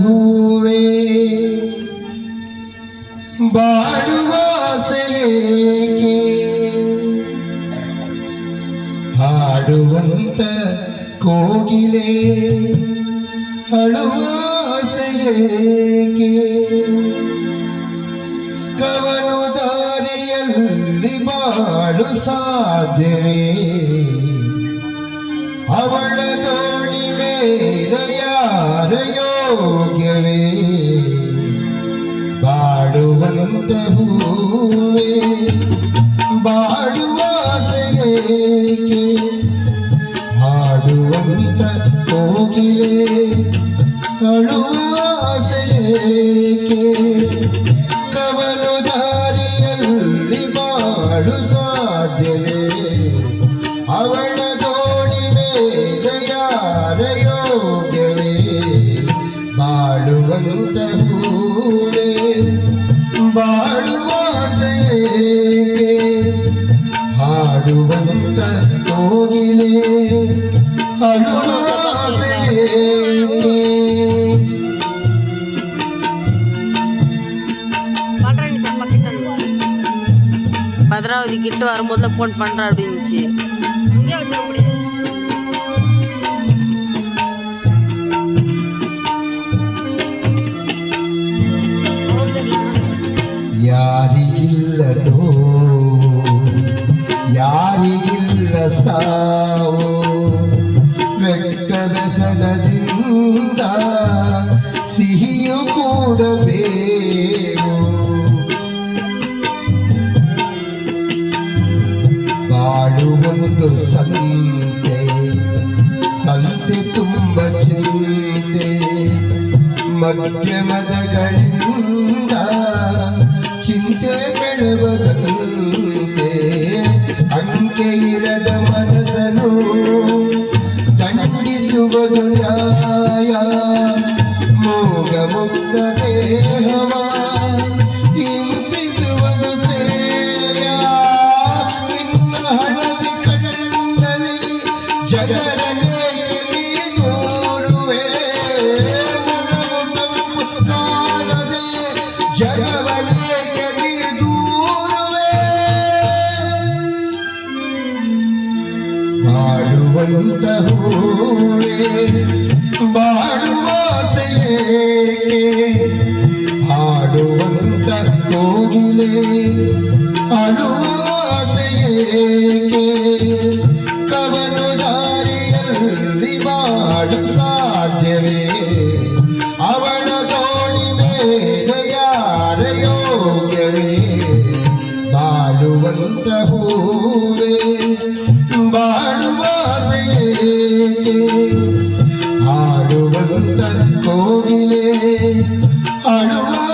ಹೂವೇ ಬಾಡುವಾಸೆಯೇಕೆ ಹಾಡುವಂತ ಕೋಗಿಲೆ ಅಳುವಾಸೆಯೇಕೆ ಕವನು ದಾರಿಯಲ್ಲಿ ಬಾಳು ಸಾಧ್ಯವೇ ಅವಳ ದೋಣಿ ಮೇಲೆ ಯಾರ ಯೋಗ್ಯವೇ ಬಾಡುವಂತ ಹೂವೇ ಬಾಡುವಾಸೆಯೇಕೆ ಹಾಡುವಂತ ಕೋಗಿಲೆ ಅಳುವಾಸೆಯೇಕೆ ಕವನು ದಾರಿಯಲ್ಲಿ ಬಾಳು ಸಾಧ್ಯವೇ ಅವಳ ದೋಣಿ ಮೇಲೆ ಯಾರ ಯೋಗ್ಯವೇ ಬಾಡುವಂತ ಹೂವೇ ಬಾಡುವಾಸೆಯೇಕೆ ಹಾಡುವಂತ ಕೋಗಿಲೆ ಅಳುವಾಸೆಯೇಕೆ பத்ராவதி கிட்ட வரும்போது போன் பண்ற அப்படின்னுச்சு. ಯಾರಿಗಿಲ್ಲನೋ ಯಾರಿಗಿಲ್ಲ ಸಾವು ವ್ಯಕ್ತವೆಸಗದಿಂದ ಸಿಹಿಯು ಕೂಡಬೇಕು ಬಾಳುವೊಂದು ಸಂತೆ ಸಂತೆ ತುಂಬ ಚಿಂತೆ ಮಧ್ಯಮದಗಳಿಂದ ಚಿಂತೆ ಬೆಳೆವದಂತೆ ಅಂಕೆ ಇರದ ಮನಸ್ಸನ್ನು ದಂಡಿಸುವುದು ನ್ಯಾಯ ಮೋಗ ಮುಕ್ತ ದೇಹವ ಹಿಂಸಿಸುವುದು ಸೇಯ ನಿನ್ನ ಹಣದಿ ಕಣ್ಣಲ್ಲಿ ಜಗರನೇಕೆ ನೀ ದೂರುವೆ ಮನವು ತಪ್ಪು ಕಾಣದೆ ಜಗವನೇಕೆ ನೀ ದೂರುವೆ ಬಾಳುವಂತ ಹೂವೇ ಬಾಡುವಾಸೆಯೇಕೆ ಹಾಡುವಂತ ಕೋಗಿಲೆ ಅಳುವಾಸೆಯೇಕೆ ಕವನು ದಾರಿಯಲ್ಲಿ ಬಾಳು ಸಾಧ್ಯವೇ ಅವಳ ದೋಣಿ ಮೇಲೆ ಯಾರ ಯೋಗ್ಯವೇ ಬಾಳುವಂತ ಹೂವೇ ಬಾಡುವಾಸೆಯೇಕೆ ಹಾಡುವಂತ ಕೋಗಿಲೆ ಅಳುವಾಸೆಯೇಕೆ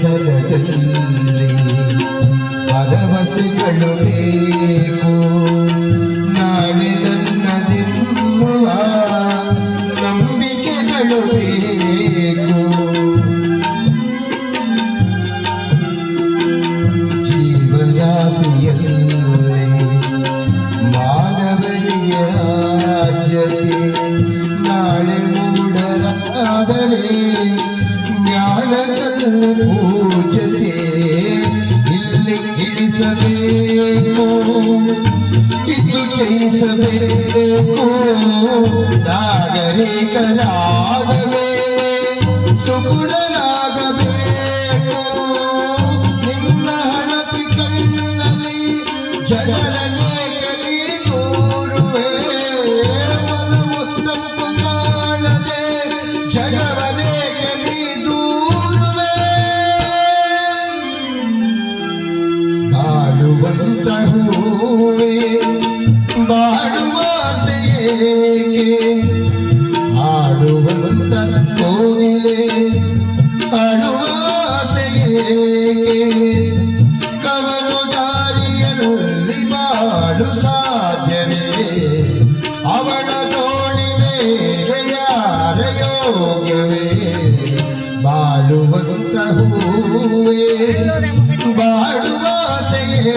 ಬಾಳಕದಲದಲ್ಲಿ ಭರವಸೆಗಳು ಬೇಕು ನಾಳೆ ನನ್ನದೆನ್ನುವ ನಂಬಿಕೆಗಳು ಬೇಕು ಜೀವರಾಶಿಯಲ್ಲಿ ಮಾನವರಿಗೆ ಆದ್ಯತೆ ನಾಳೆ ಮೂಢರಾದರೆ ಜ್ಞಾನದಲ್ಲಿ ಪೂಜತೆ ಇಲ್ಲಿ ಇಳಿಸಬೇಕು ಇದು ಜಯಿಸಬೇಕು ನಾಗರಿಕರಾದ ಮೇಲೆ ಸುಗುಣರಾಗಬೇಕು ನಿನ್ನ ಹಣತಿ ಕಣ್ಣಲ್ಲಿ ಜಗರನೇಕೆ ನೀ ದೂರುವೆ ಮನವು ತಪ್ಪು ಕಾಣದೆ ಜಗವನೇಕೆ ನೀ ದೂರುವೆ ಬಾಳುವಂತ ಹೂವೇ ಬಾಡುವಾಸೆಯೇಕೆ ಹಾಡುವಂತ ಕೋಗಿಲೆ ಅಳುವಾಸೆಯೇಕೆ ಕವನು ದಾರಿಯಲ್ಲಿ ಬಾಳು ಸಾ ಶೂನ್ಯವೇ ಬಾಳುವಂತ ಹೂವೇ ಬಾಳುವಾಸೆಯೇ